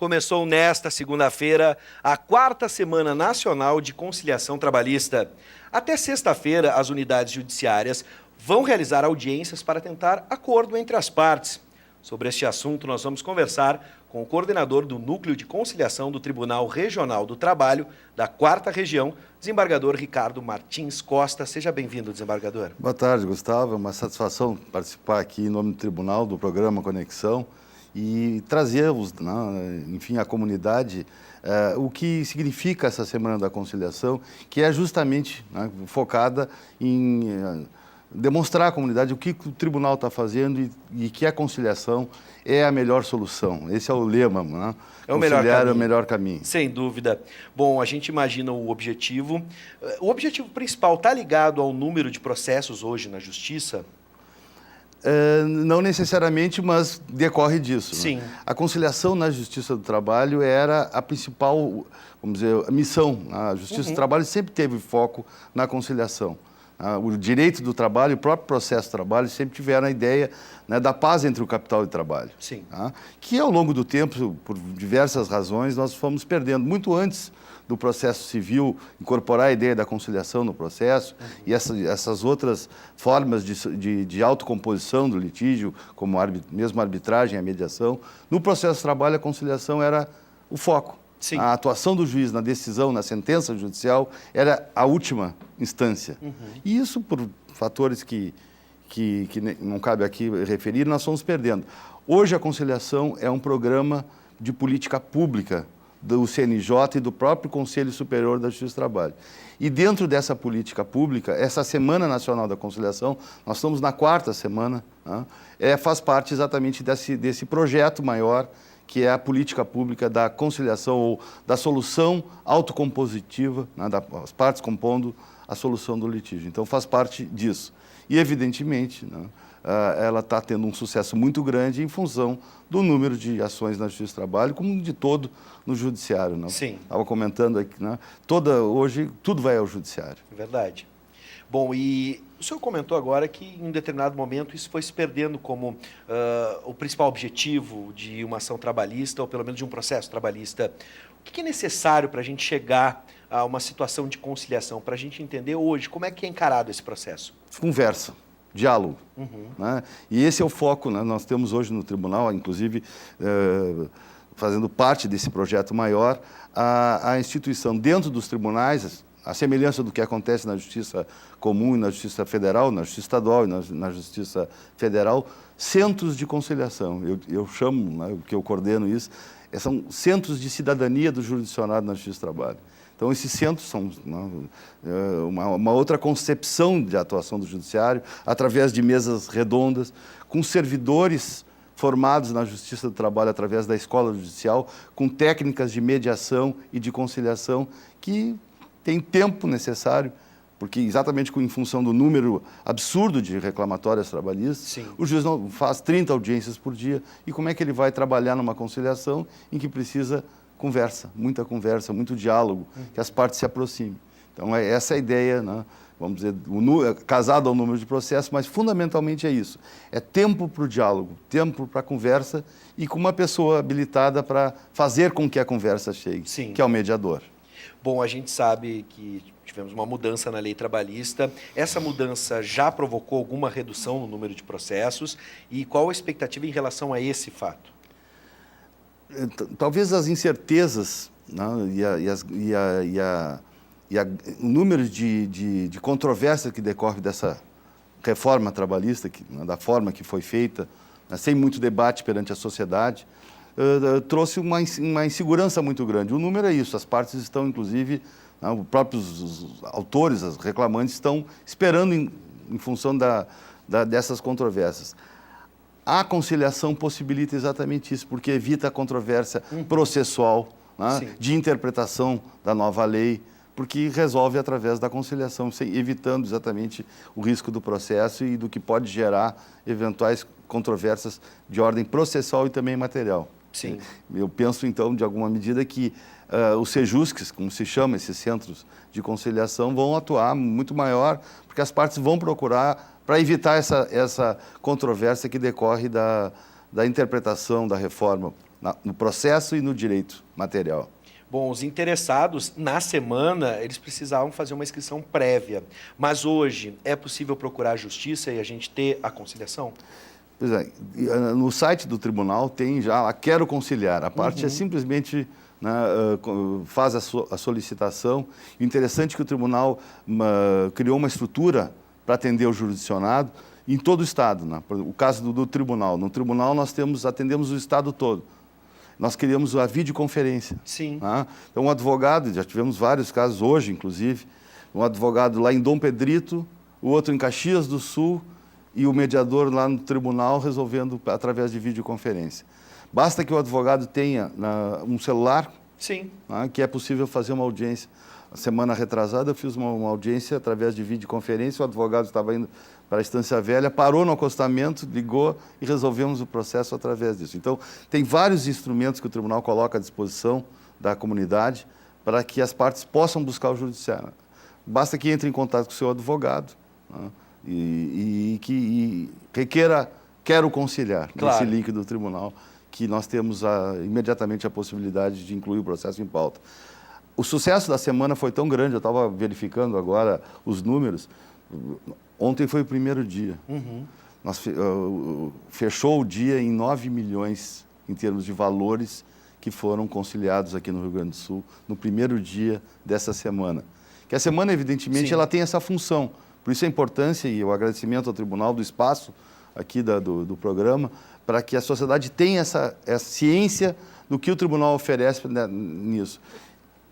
Começou nesta segunda-feira a 4ª Semana Nacional de Conciliação Trabalhista. Até sexta-feira, as unidades judiciárias vão realizar audiências para tentar acordo entre as partes. Sobre este assunto, nós vamos conversar com o coordenador do Núcleo de Conciliação do Tribunal Regional do Trabalho, da 4ª Região, desembargador Ricardo Martins Costa. Seja bem-vindo, desembargador. Boa tarde, Gustavo. É uma satisfação participar aqui em nome do Tribunal, do programa Conexão, e trazer, enfim, à comunidade o que significa essa Semana da Conciliação, que é justamente focada em demonstrar à comunidade o que o tribunal está fazendo e que a conciliação é a melhor solução. Esse é o lema, É o melhor caminho. É o melhor caminho. Sem dúvida. Bom, a gente imagina o objetivo. O objetivo principal está ligado ao número de processos hoje na Justiça? Não necessariamente, mas decorre disso. Sim. A conciliação na Justiça do Trabalho era a principal, vamos dizer, missão. A Justiça do Trabalho sempre teve foco na conciliação. O direito do trabalho, o próprio processo do trabalho sempre tiveram a ideia da paz entre o capital e o trabalho. Sim. Que ao longo do tempo, por diversas razões, nós fomos perdendo. Muito antes do processo civil incorporar a ideia da conciliação no processo e essas outras formas de autocomposição do litígio, como mesmo a arbitragem, a mediação, no processo de trabalho a conciliação era o foco. Sim. A atuação do juiz na decisão, na sentença judicial, era a última instância. E isso, por fatores que não cabe aqui referir, nós fomos perdendo. Hoje a conciliação é um programa de política pública do CNJ e do próprio Conselho Superior da Justiça do Trabalho. E dentro dessa política pública, essa Semana Nacional da Conciliação, nós estamos na 4ª semana, faz parte exatamente desse projeto maior, que é a política pública da conciliação ou da solução autocompositiva, das partes compondo a solução do litígio. Então, faz parte disso. E, evidentemente, ela está tendo um sucesso muito grande em função do número de ações na Justiça do Trabalho, como de todo no Judiciário. Sim. Estava comentando aqui, hoje tudo vai ao Judiciário. Verdade. Bom, e o senhor comentou agora que em um determinado momento isso foi se perdendo como o principal objetivo de uma ação trabalhista, ou pelo menos de um processo trabalhista. O que é necessário para a gente chegar a uma situação de conciliação, para a gente entender hoje como é que é encarado esse processo? Conversa, diálogo. E esse é o foco, nós temos hoje no tribunal, inclusive fazendo parte desse projeto maior, a instituição dentro dos tribunais, a semelhança do que acontece na Justiça Comum e na Justiça Federal, na Justiça Estadual e na Justiça Federal, centros de conciliação. Eu chamo, o que eu coordeno isso, são centros de cidadania do jurisdicionado na Justiça do Trabalho. Então, esses centros são uma outra concepção de atuação do Judiciário, através de mesas redondas, com servidores formados na Justiça do Trabalho através da Escola Judicial, com técnicas de mediação e de conciliação que tem tempo necessário, porque exatamente em função do número absurdo de reclamatórias trabalhistas, Sim. O juiz não faz 30 audiências por dia, e como é que ele vai trabalhar numa conciliação em que precisa conversa, muito diálogo, que as partes se aproximem. Então, essa é a ideia, vamos dizer, casado ao número de processos, mas fundamentalmente é isso. É tempo para o diálogo, tempo para a conversa e com uma pessoa habilitada para fazer com que a conversa chegue, Sim. que é o mediador. Bom, a gente sabe que tivemos uma mudança na lei trabalhista. Essa mudança já provocou alguma redução no número de processos? E qual a expectativa em relação a esse fato? Talvez as incertezas o número de controvérsias que decorre dessa reforma trabalhista, da forma que foi feita, sem muito debate perante a sociedade, trouxe uma insegurança muito grande. O número é isso, as partes estão, inclusive, os próprios autores, os reclamantes, estão esperando em função dessas controvérsias. A conciliação possibilita exatamente isso, porque evita a controvérsia processual, de interpretação da nova lei, porque resolve através da conciliação, evitando exatamente o risco do processo e do que pode gerar eventuais controvérsias de ordem processual e também material. Sim. Eu penso, então, de alguma medida, que os CEJUSCs, como se chama, esses centros de conciliação, vão atuar muito maior, porque as partes vão procurar para evitar essa controvérsia que decorre da interpretação da reforma no processo e no direito material. Bom, os interessados, na semana, eles precisavam fazer uma inscrição prévia. Mas hoje, é possível procurar a justiça e a gente ter a conciliação? Pois é, no site do tribunal tem já a Quero Conciliar. A parte é simplesmente, né, faz a solicitação. O interessante é que o tribunal criou uma estrutura para atender o jurisdicionado em todo o Estado. Né? O caso do tribunal. No tribunal nós atendemos o Estado todo. Nós criamos a videoconferência. Sim. Né? Então, um advogado, já tivemos vários casos hoje, inclusive, um advogado lá em Dom Pedrito, o outro em Caxias do Sul, e o mediador lá no tribunal resolvendo através de videoconferência. Basta que o advogado tenha um celular, sim, né, que é possível fazer uma audiência. A semana retrasada eu fiz uma audiência através de videoconferência, o advogado estava indo para a Estância Velha, parou no acostamento, ligou e resolvemos o processo através disso. Então, tem vários instrumentos que o tribunal coloca à disposição da comunidade para que as partes possam buscar o judiciário. Basta que entre em contato com o seu advogado, né, e que requeira, quero conciliar, claro, nesse link do tribunal, que nós temos imediatamente a possibilidade de incluir o processo em pauta. O sucesso da semana foi tão grande, eu estava verificando agora os números, ontem foi o primeiro dia. Fechou o dia em 9 milhões em termos de valores que foram conciliados aqui no Rio Grande do Sul, no primeiro dia dessa semana. Que a semana, evidentemente, ela tem essa função. Por isso a importância e o agradecimento ao Tribunal do Espaço, aqui do programa, para que a sociedade tenha essa ciência do que o Tribunal oferece nisso.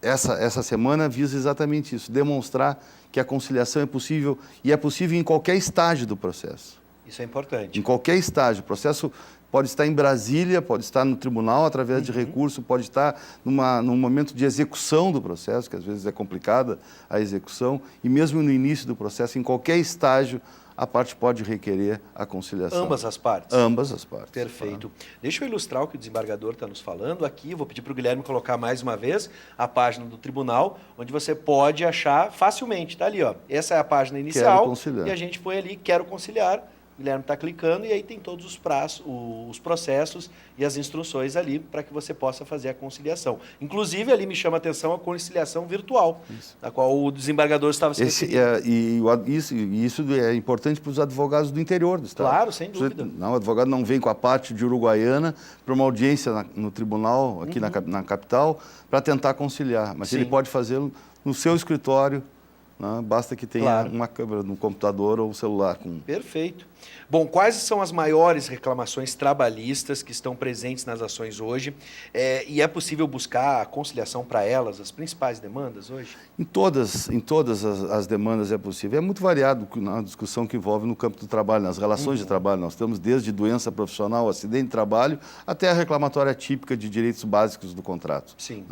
Essa semana visa exatamente isso, demonstrar que a conciliação é possível e é possível em qualquer estágio do processo. Isso é importante. Em qualquer estágio. O processo pode estar em Brasília, pode estar no tribunal através de recurso, pode estar num momento de execução do processo, que às vezes é complicada a execução, e mesmo no início do processo, em qualquer estágio, a parte pode requerer a conciliação. Ambas as partes? Ambas as partes. Perfeito. Deixa eu ilustrar o que o desembargador está nos falando aqui. Vou pedir para o Guilherme colocar mais uma vez a página do tribunal, onde você pode achar facilmente. Está ali, ó. Essa é a página inicial. E a gente põe ali, quero conciliar. O Guilherme está clicando e aí tem todos os processos e as instruções ali para que você possa fazer a conciliação. Inclusive, ali me chama a atenção a conciliação virtual, da qual o desembargador estava se referindo. Isso é importante para os advogados do interior do Estado. Claro, sem dúvida. Não, o advogado não vem com a parte de Uruguaiana para uma audiência no tribunal, aqui na capital, para tentar conciliar. Mas ele pode fazê-lo no seu escritório. Não, basta que tenha uma câmera no computador ou celular. Perfeito. Bom, quais são as maiores reclamações trabalhistas que estão presentes nas ações hoje? E é possível buscar a conciliação para elas, as principais demandas hoje? Em todas as demandas é possível. É muito variado na discussão que envolve no campo do trabalho, nas relações de trabalho. Nós temos desde doença profissional, acidente de trabalho, até a reclamatória típica de direitos básicos do contrato. Sim.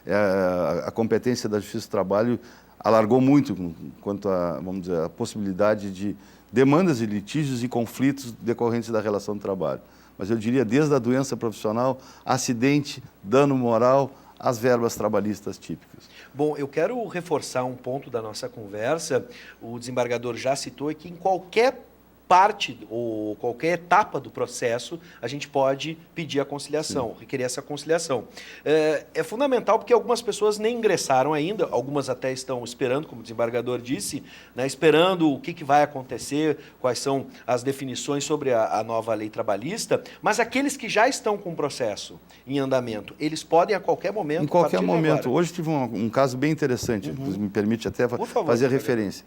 A competência da Justiça do Trabalho alargou muito quanto a, vamos dizer, a possibilidade de demandas e litígios e conflitos decorrentes da relação de trabalho. Mas eu diria desde a doença profissional, acidente, dano moral, as verbas trabalhistas típicas. Bom, eu quero reforçar um ponto da nossa conversa, o desembargador já citou, é que em qualquer parte ou qualquer etapa do processo, a gente pode pedir a conciliação, requerer essa conciliação. É fundamental porque algumas pessoas nem ingressaram ainda, algumas até estão esperando, como o desembargador disse, né, esperando o que vai acontecer, quais são as definições sobre a nova lei trabalhista, mas aqueles que já estão com o processo em andamento, eles podem a qualquer momento... Em qualquer momento. Hoje tive um caso bem interessante, me permite até fazer referência.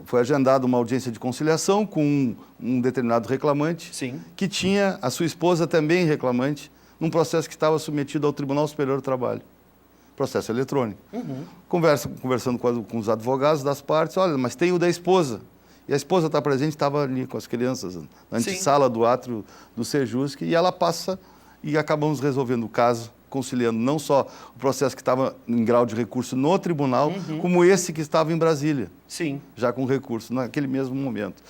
Foi agendada uma audiência de conciliação com um determinado reclamante, que tinha a sua esposa também reclamante, num processo que estava submetido ao Tribunal Superior do Trabalho, processo eletrônico. Conversando com os advogados das partes, olha, mas tem o da esposa. E a esposa está presente, estava ali com as crianças, na antessala do átrio do Sejusc, e ela passa e acabamos resolvendo o caso, conciliando não só o processo que estava em grau de recurso no tribunal, como esse que estava em Brasília, já com recurso, naquele mesmo momento.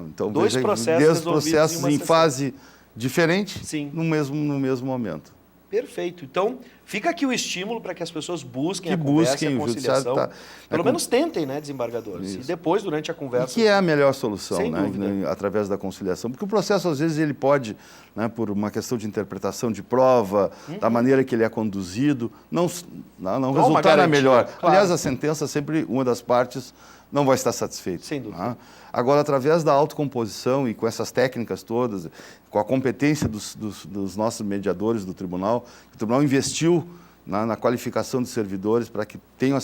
Então, dois processos em fase diferente, no mesmo momento. Perfeito. Então, Fica aqui o estímulo para que as pessoas busquem Que a conversa busquem e a o judiciário conciliação. Pelo com- menos tentem, né, desembargadores? E Isso. depois, durante a E conversa... que é a melhor solução, Sem né? dúvida. Através da conciliação. Porque o processo, às vezes, ele pode, né, por uma questão de interpretação de prova, da maneira que ele é conduzido, não uma resultar garantia, na melhor. claro. Aliás, a sentença, sempre uma das partes não vai estar satisfeita. Sem dúvida. Né? Agora, através da autocomposição e com essas técnicas todas, com a competência dos nossos mediadores do tribunal, o tribunal investiu na qualificação dos servidores para que tenham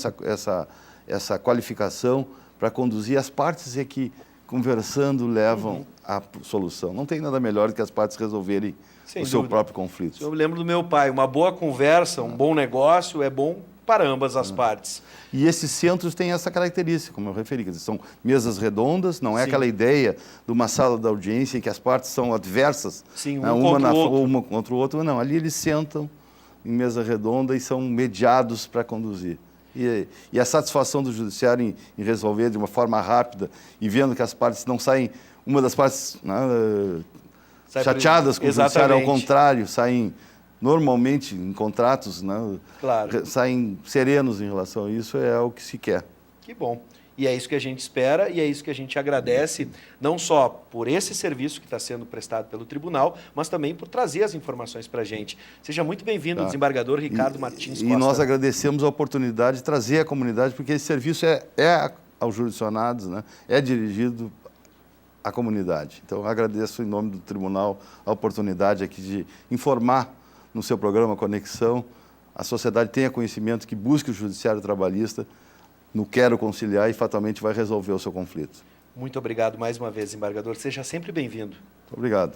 essa qualificação para conduzir as partes que, conversando, levam à solução. Não tem nada melhor do que as partes resolverem Sem o seu dúvida. próprio conflito. Eu me lembro do meu pai, uma boa conversa, um bom negócio é bom para ambas as partes. E esses centros têm essa característica, como eu referi, quer dizer, são mesas redondas, não é Sim. aquela ideia de uma sala de audiência em que as partes são adversas, Sim, né, um contra o outro. uma contra o outro. Não, ali eles sentam em mesa redonda e são mediados para conduzir. E a satisfação do judiciário em resolver de uma forma rápida e vendo que as partes não saem, uma das partes, né, Sai chateadas com o judiciário, ao Exatamente. contrário, saem normalmente em contratos, né, Claro. saem serenos em relação a isso, é o que se quer. Que bom. E é isso que a gente espera e é isso que a gente agradece, não só por esse serviço que está sendo prestado pelo tribunal, mas também por trazer as informações para a gente. Seja muito bem-vindo, desembargador Ricardo Martins Costa. E nós agradecemos a oportunidade de trazer à comunidade, porque esse serviço é aos jurisdicionados, né, é dirigido à comunidade. Então, eu agradeço em nome do tribunal a oportunidade aqui de informar no seu programa Conexão, a sociedade tenha conhecimento, que busque o judiciário trabalhista no Quero Conciliar e fatalmente vai resolver o seu conflito. Muito obrigado mais uma vez, desembargador. Seja sempre bem-vindo. Obrigado.